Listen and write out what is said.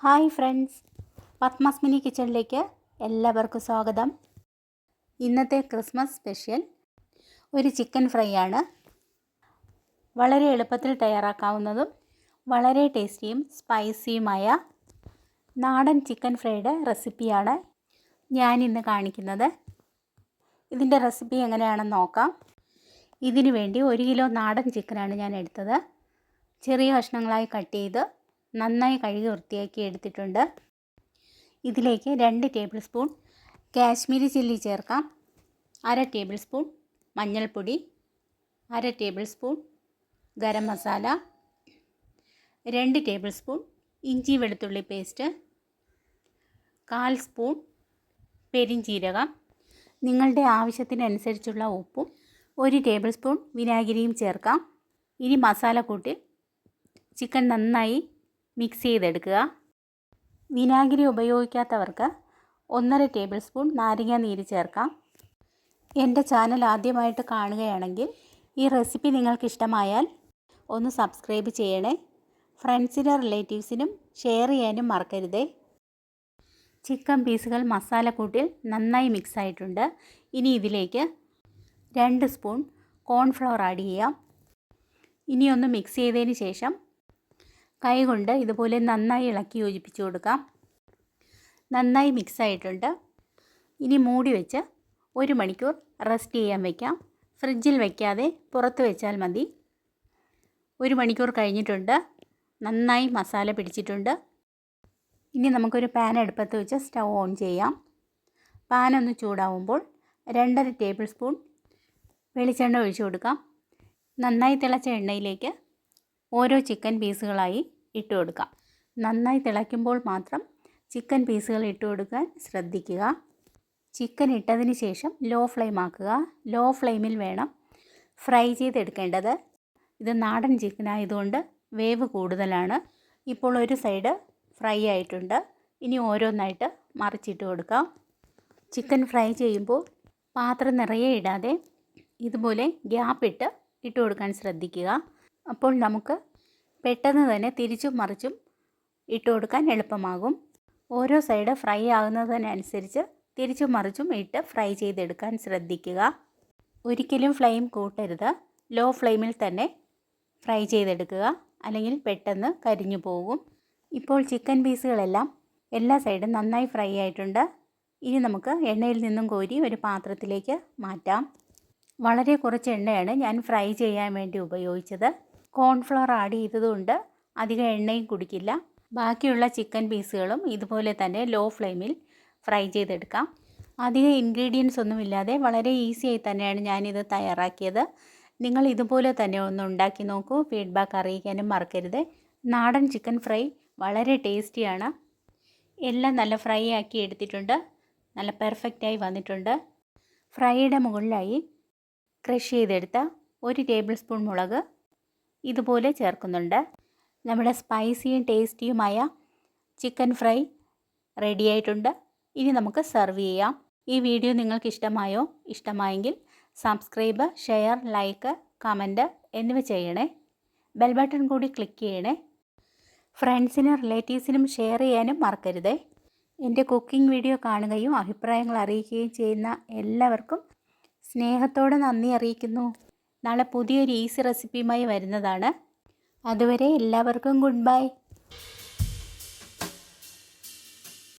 Hi friends, Padmas mini കിച്ചണിലേക്ക് എല്ലാവർക്കും സ്വാഗതം. ഇന്നത്തെ ക്രിസ്മസ് സ്പെഷ്യൽ ഒരു ചിക്കൻ ഫ്രൈ ആണ്. വളരെ എളുപ്പത്തിൽ തയ്യാറാക്കാവുന്നതും വളരെ ടേസ്റ്റിയും സ്പൈസിയുമായ നാടൻ ചിക്കൻ ഫ്രൈയുടെ റെസിപ്പിയാണ് ഞാനിന്ന് കാണിക്കുന്നത്. ഇതിൻ്റെ റെസിപ്പി എങ്ങനെയാണെന്ന് നോക്കാം. ഇതിനു വേണ്ടി 1 കിലോ നാടൻ ചിക്കനാണ് ഞാൻ എടുത്തത്. ചെറിയ കഷ്ണങ്ങളായി കട്ട് ചെയ്ത് നന്നായി കഴുകി വൃത്തിയാക്കി എടുത്തിട്ടുണ്ട്. ഇതിലേക്ക് 2 ടേബിൾ സ്പൂൺ കാശ്മീരി ചില്ലി ചേർക്കാം, 1/2 ടേബിൾ സ്പൂൺ മഞ്ഞൾപ്പൊടി, 1/2 table spoon garam masala, 2 table spoon ഇഞ്ചി വെളുത്തുള്ളി പേസ്റ്റ്, 1/4 സ്പൂൺ പെരിഞ്ജീരകം, നിങ്ങളുടെ ആവശ്യത്തിനനുസരിച്ചുള്ള ഉപ്പും 1 ടേബിൾ സ്പൂൺ വിനാഗിരിയും ചേർക്കാം. ഇനി മസാലക്കൂട്ടിൽ ചിക്കൻ നന്നായി മിക്സ് ചെയ്തെടുക്കുക. വിനാഗിരി ഉപയോഗിക്കാത്തവർക്ക് 1/2 ടേബിൾ സ്പൂൺ നാരങ്ങ നീര് ചേർക്കാം. എൻ്റെ ചാനൽ ആദ്യമായിട്ട് കാണുകയാണെങ്കിൽ ഈ റെസിപ്പി നിങ്ങൾക്ക് ഇഷ്ടമായാൽ ഒന്ന് സബ്സ്ക്രൈബ് ചെയ്യണേ. ഫ്രണ്ട്സിനും റിലേറ്റീവ്സിനും ഷെയർ ചെയ്യാനും മറക്കരുതേ. ചിക്കൻ പീസുകൾ മസാലക്കൂട്ടിൽ നന്നായി മിക്സ് ആയിട്ടുണ്ട്. ഇനി ഇതിലേക്ക് 2 സ്പൂൺ കോൺഫ്ലവർ ആഡ് ചെയ്യാം. ഇനി ഒന്ന് മിക്സ് ചെയ്തതിന് ശേഷം കൈകൊണ്ട് ഇതുപോലെ നന്നായി ഇളക്കി യോജിപ്പിച്ച് കൊടുക്കാം. നന്നായി മിക്സ് ആയിട്ടുണ്ട്. ഇനി മൂടി വെച്ച് 1 മണിക്കൂർ റെസ്റ്റ് ചെയ്യാൻ വയ്ക്കാം. ഫ്രിഡ്ജിൽ വയ്ക്കാതെ പുറത്ത് വെച്ചാൽ മതി. 1 മണിക്കൂർ കഴിഞ്ഞിട്ടുണ്ട്. നന്നായി മസാല പിടിച്ചിട്ടുണ്ട്. ഇനി നമുക്കൊരു പാൻ അടുപ്പത്ത് വെച്ച് സ്റ്റൗ ഓൺ ചെയ്യാം. പാൻ ഒന്ന് ചൂടാവുമ്പോൾ 2.5 ടേബിൾ സ്പൂൺ വെളിച്ചെണ്ണ ഒഴിച്ചു കൊടുക്കാം. നന്നായി തിളച്ച എണ്ണയിലേക്ക് ഓരോ ചിക്കൻ പീസുകളായി ഇട്ട് കൊടുക്കാം. നന്നായി തിളയ്ക്കുമ്പോൾ മാത്രം ചിക്കൻ പീസുകൾ ഇട്ട് കൊടുക്കാൻ ശ്രദ്ധിക്കുക. ചിക്കൻ ഇട്ടതിന് ശേഷം ലോ ഫ്ലെയിം ആക്കുക. ലോ ഫ്ലെയിമിൽ വേണം ഫ്രൈ ചെയ്തെടുക്കേണ്ടത്. ഇത് നാടൻ ചിക്കൻ ആയതുകൊണ്ട് വേവ് കൂടുതലാണ്. ഇപ്പോൾ ഒരു സൈഡ് ഫ്രൈ ആയിട്ടുണ്ട്. ഇനി ഓരോന്നായിട്ട് മറിച്ചിട്ട് കൊടുക്കാം. ചിക്കൻ ഫ്രൈ ചെയ്യുമ്പോൾ പാത്രം നിറയെ ഇടാതെ ഇതുപോലെ ഗ്യാപ്പ് ഇട്ട് കൊടുക്കാൻ ശ്രദ്ധിക്കുക. അപ്പോൾ നമുക്ക് പെട്ടെന്ന് തന്നെ തിരിച്ചും മറിച്ചും ഇട്ട് കൊടുക്കാൻ എളുപ്പമാകും. ഓരോ സൈഡ് ഫ്രൈ ആകുന്നതിനനുസരിച്ച് തിരിച്ചും മറിച്ചും ഇട്ട് ഫ്രൈ ചെയ്തെടുക്കാൻ ശ്രദ്ധിക്കുക. ഒരിക്കലും ഫ്ലെയിം കൂട്ടരുത്. ലോ ഫ്ലെയിമിൽ തന്നെ ഫ്രൈ ചെയ്തെടുക്കുക, അല്ലെങ്കിൽ പെട്ടെന്ന് കരിഞ്ഞു പോകും. ഇപ്പോൾ ചിക്കൻ പീസുകളെല്ലാം എല്ലാ സൈഡും നന്നായി ഫ്രൈ ആയിട്ടുണ്ട്. ഇനി നമുക്ക് എണ്ണയിൽ നിന്നും കോരി ഒരു പാത്രത്തിലേക്ക് മാറ്റാം. വളരെ കുറച്ച് എണ്ണയാണ് ഞാൻ ഫ്രൈ ചെയ്യാൻ വേണ്ടി ഉപയോഗിച്ചത്. കോൺഫ്ലവർ ആഡ് ചെയ്തതുകൊണ്ട് അധികം എണ്ണയും കുടിക്കില്ല. ബാക്കിയുള്ള ചിക്കൻ പീസുകളും ഇതുപോലെ തന്നെ ലോ ഫ്ലെയിമിൽ ഫ്രൈ ചെയ്തെടുക്കാം. അധികം ഇൻഗ്രീഡിയൻസ് ഒന്നുമില്ലാതെ വളരെ ഈസിയായി തന്നെയാണ് ഞാനിത് തയ്യാറാക്കിയത്. നിങ്ങൾ ഇതുപോലെ തന്നെ ഒന്ന് ഉണ്ടാക്കി നോക്കൂ. ഫീഡ്ബാക്ക് അറിയിക്കാനും മറക്കരുത്. നാടൻ ചിക്കൻ ഫ്രൈ വളരെ ടേസ്റ്റിയാണ്. എല്ലാം നല്ല ഫ്രൈ ആക്കി എടുത്തിട്ടുണ്ട്. നല്ല പെർഫെക്റ്റായി വന്നിട്ടുണ്ട്. ഫ്രൈയുടെ മുകളിലായി ക്രഷ് ചെയ്തെടുത്ത 1 ടേബിൾ സ്പൂൺ മുളക് ഇതുപോലെ ചേർക്കുന്നുണ്ട്. നമ്മുടെ സ്പൈസിയും ടേസ്റ്റിയുമായ ചിക്കൻ ഫ്രൈ റെഡി ആയിട്ടുണ്ട്. ഇനി നമുക്ക് സെർവ് ചെയ്യാം. ഈ വീഡിയോ നിങ്ങൾക്ക് ഇഷ്ടമായെങ്കിൽ സബ്സ്ക്രൈബ്, ഷെയർ, ലൈക്ക്, കമൻറ്റ് എന്നിവ ചെയ്യണേ. ബെൽ ബട്ടൺ കൂടി ക്ലിക്ക് ചെയ്യണേ. ഫ്രണ്ട്സിനും റിലേറ്റീവ്സിനും ഷെയർ ചെയ്യാനും മറക്കരുതേ. എൻ്റെ കുക്കിംഗ് വീഡിയോ കാണുകയും അഭിപ്രായങ്ങൾ അറിയിക്കുകയും ചെയ്യുന്ന എല്ലാവർക്കും സ്നേഹത്തോടെ നന്ദി അറിയിക്കുന്നു. നാളെ പുതിയൊരു ഈസി റെസിപ്പിയുമായി വരുന്നതാണ്. അതുവരെ എല്ലാവർക്കും ഗുഡ് ബൈ.